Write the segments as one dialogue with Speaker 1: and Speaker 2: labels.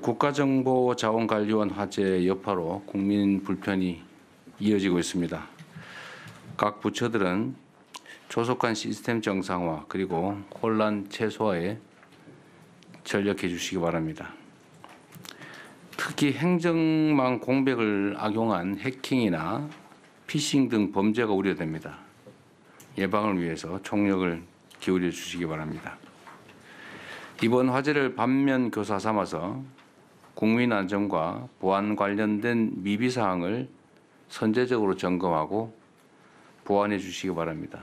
Speaker 1: 국가정보자원관리원 화재 여파로 국민 불편이 이어지고 있습니다. 각 부처들은 조속한 시스템 정상화 그리고 혼란 최소화에 전력해 주시기 바랍니다. 특히 행정망 공백을 악용한 해킹이나 피싱 등 범죄가 우려됩니다. 예방을 위해서 총력을 기울여 주시기 바랍니다. 이번 화재를 반면교사 삼아서 국민 안전과 보안 관련된 미비 사항을 선제적으로 점검하고 보완해 주시기 바랍니다.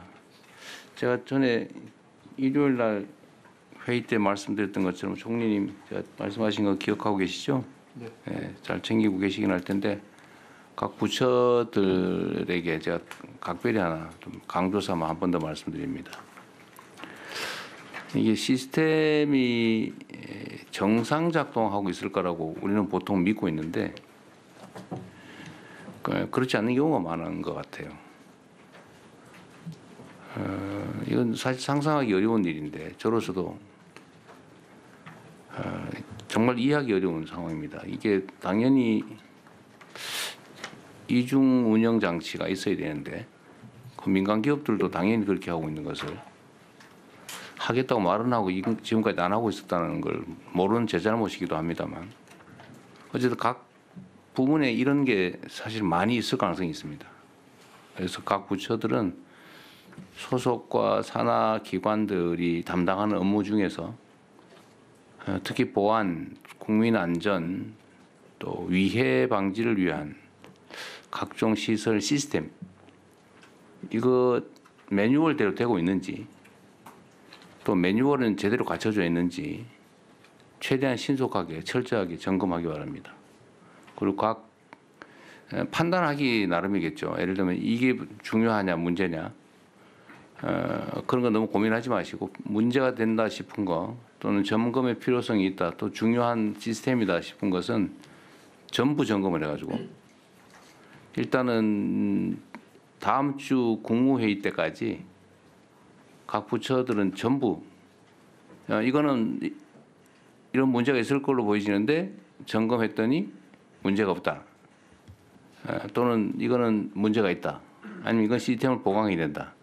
Speaker 1: 제가 전에 일요일 날 회의 때 말씀드렸던 것처럼 총리님 제가 말씀하신 거 기억하고 계시죠?
Speaker 2: 네.
Speaker 1: 네, 잘 챙기고 계시긴 할 텐데 각 부처들에게 제가 각별히 하나 좀 강조 삼아 한 번 더 말씀드립니다. 이게 시스템이 정상 작동하고 있을 거라고 우리는 보통 믿고 있는데 그렇지 않는 경우가 많은 것 같아요. 이건 사실 상상하기 어려운 일인데 저로서도 정말 이해하기 어려운 상황입니다. 이게 당연히 이중 운영 장치가 있어야 되는데 그 민간 기업들도 당연히 그렇게 하고 있는 것을 하겠다고 말은 하고 지금까지 안 하고 있었다는 걸 모르는 제 잘못이기도 합니다만 어쨌든 각 부문에 이런 게 사실 많이 있을 가능성이 있습니다. 그래서 각 부처들은 소속과 산하 기관들이 담당하는 업무 중에서 특히 보안, 국민 안전, 또 위해 방지를 위한 각종 시설 시스템 이거 매뉴얼대로 되고 있는지 또 매뉴얼은 제대로 갖춰져 있는지 최대한 신속하게 철저하게 점검하기 바랍니다. 그리고 각 판단하기 나름이겠죠. 예를 들면 이게 중요하냐 문제냐 그런 거 너무 고민하지 마시고 문제가 된다 싶은 거 또는 점검의 필요성이 있다 또 중요한 시스템이다 싶은 것은 전부 점검을 해가지고 일단은 다음 주 국무회의 때까지 각 부처들은 전부 이거는 이런 문제가 있을 걸로 보이시는데 점검했더니 문제가 없다. 또는 이거는 문제가 있다. 아니면 이건 시스템을 보강해야 된다.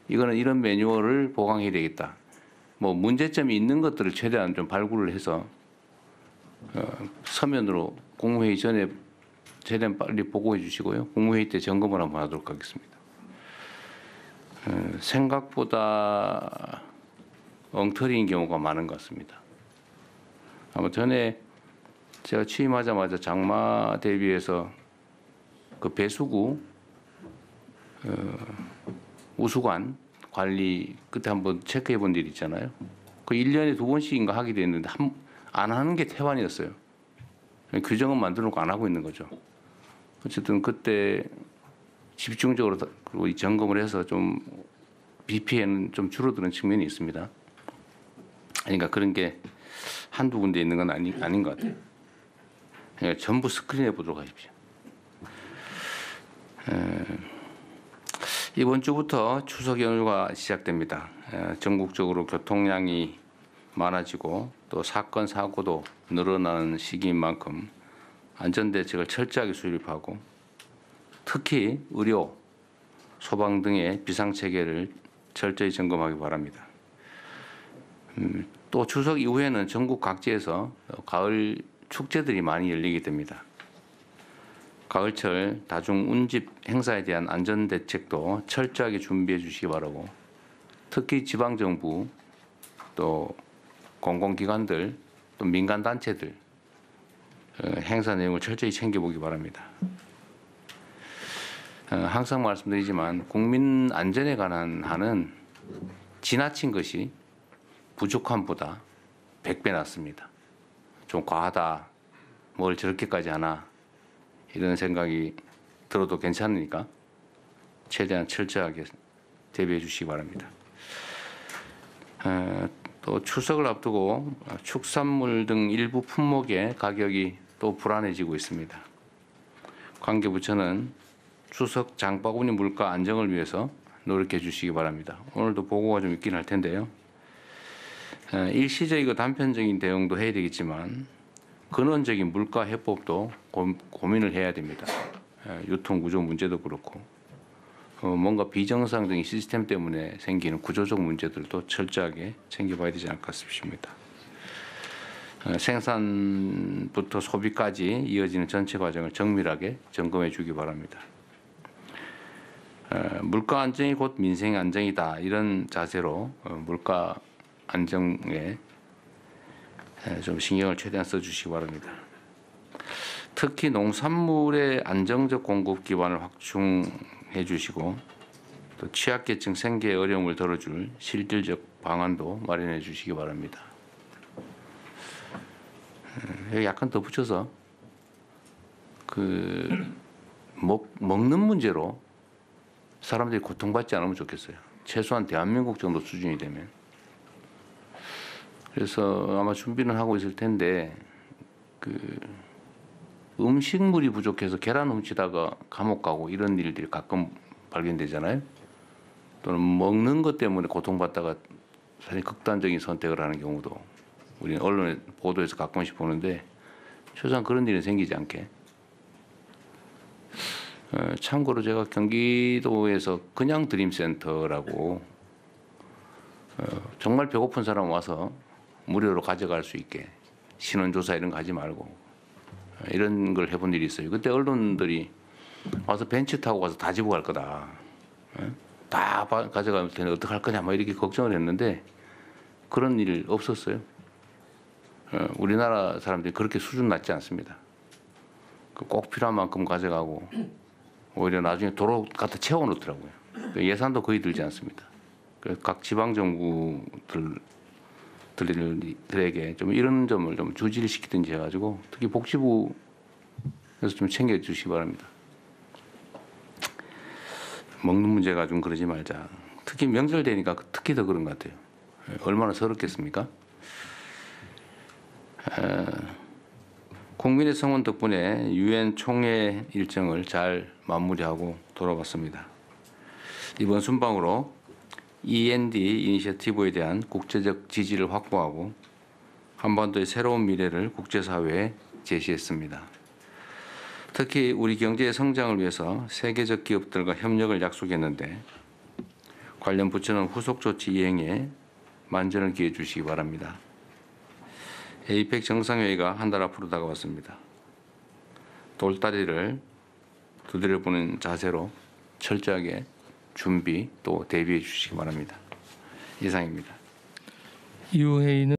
Speaker 1: 이거는 이런 매뉴얼을 보강해야 되겠다. 뭐 문제점이 있는 것들을 최대한 좀 발굴을 해서 서면으로 국무회의 전에 최대한 빨리 보고해 주시고요. 국무회의 때 점검을 한번 하도록 하겠습니다. 생각보다 엉터리인 경우가 많은 것 같습니다. 아마 전에 제가 취임하자마자 장마 대비해서 그 배수구 우수관 관리 그때 한번 체크해 본 일 있잖아요. 그 1년에 2번씩인가 하게 됐는데 안 하는 게 태반이었어요. 규정은 만들어 놓고 안 하고 있는 거죠. 어쨌든 그때 집중적으로 그리고 점검을 해서 좀 BP에는 좀 줄어드는 측면이 있습니다. 그러니까 그런 게 한두 군데 있는 건 아닌 것 같아요. 그러니까 전부 스크린해 보도록 하십시오. 이번 주부터 추석 연휴가 시작됩니다. 전국적으로 교통량이 많아지고 또 사건 사고도 늘어나는 시기인 만큼 안전대책을 철저하게 수립하고 특히 의료, 소방 등의 비상체계를 철저히 점검하기 바랍니다. 또 추석 이후에는 전국 각지에서 가을 축제들이 많이 열리게 됩니다. 가을철 다중 운집 행사에 대한 안전대책도 철저하게 준비해 주시기 바라고 특히 지방정부 또 공공기관들 또 민간단체들 행사 내용을 철저히 챙겨보기 바랍니다. 항상 말씀드리지만 국민 안전에 관한 한은 지나친 것이 부족함보다 100배 낫습니다. 좀 과하다. 뭘 저렇게까지 하나. 이런 생각이 들어도 괜찮으니까 최대한 철저하게 대비해 주시기 바랍니다. 또 추석을 앞두고 축산물 등 일부 품목의 가격이 또 불안해지고 있습니다. 관계부처는 추석 장바구니 물가 안정을 위해서 노력해 주시기 바랍니다. 오늘도 보고가 좀 있긴 할 텐데요. 일시적이고 단편적인 대응도 해야 되겠지만 근원적인 물가 해법도 고민을 해야 됩니다. 유통 구조 문제도 그렇고 뭔가 비정상적인 시스템 때문에 생기는 구조적 문제들도 철저하게 챙겨봐야 되지 않을까 싶습니다. 생산부터 소비까지 이어지는 전체 과정을 정밀하게 점검해 주기 바랍니다. 물가 안정이 곧 민생 안정이다, 이런 자세로 물가 안정에 좀 신경을 최대한 써주시기 바랍니다. 특히 농산물의 안정적 공급 기반을 확충해 주시고 또 취약계층 생계에 어려움을 덜어줄 실질적 방안도 마련해 주시기 바랍니다. 여기 약간 더 붙여서 먹는 문제로 사람들이 고통받지 않으면 좋겠어요. 최소한 대한민국 정도 수준이 되면. 그래서 아마 준비는 하고 있을 텐데 음식물이 부족해서 계란 훔치다가 감옥 가고 이런 일들이 가끔 발견되잖아요. 또는 먹는 것 때문에 고통받다가 사실 극단적인 선택을 하는 경우도 우리는 언론에 보도에서 가끔씩 보는데 최소한 그런 일은 생기지 않게. 참고로 제가 경기도에서 그냥 드림센터라고 정말 배고픈 사람 와서 무료로 가져갈 수 있게 신원조사 이런 거 하지 말고 이런 걸 해본 일이 있어요. 그때 언론들이 와서 벤치 타고 가서 다 집어 갈 거다. 다 가져가면 되는데 어떡할 거냐 뭐 이렇게 걱정을 했는데 그런 일 없었어요. 우리나라 사람들이 그렇게 수준 낮지 않습니다. 꼭 필요한 만큼 가져가고 오히려 나중에 도로 갖다 채워놓더라고요. 예산도 거의 들지 않습니다. 각 지방 정부들에게 좀 이런 점을 좀 주지를 시키든지 해가지고 특히 복지부에서 좀 챙겨주시기 바랍니다. 먹는 문제가 좀 그러지 말자. 특히 명절 되니까 특히 더 그런 것 같아요. 얼마나 서럽겠습니까? 국민의 성원 덕분에 유엔 총회 일정을 잘 마무리하고 돌아왔습니다. 이번 순방으로 END 이니셔티브에 대한 국제적 지지를 확보하고 한반도의 새로운 미래를 국제사회에 제시했습니다. 특히 우리 경제의 성장을 위해서 세계적 기업들과 협력을 약속했는데 관련 부처는 후속 조치 이행에 만전을 기해 주시기 바랍니다. 에이펙 정상회의가 한 달 앞으로 다가왔습니다. 돌다리를 두드려보는 자세로 철저하게 준비 또 대비해 주시기 바랍니다. 이상입니다.
Speaker 2: 이후 회의는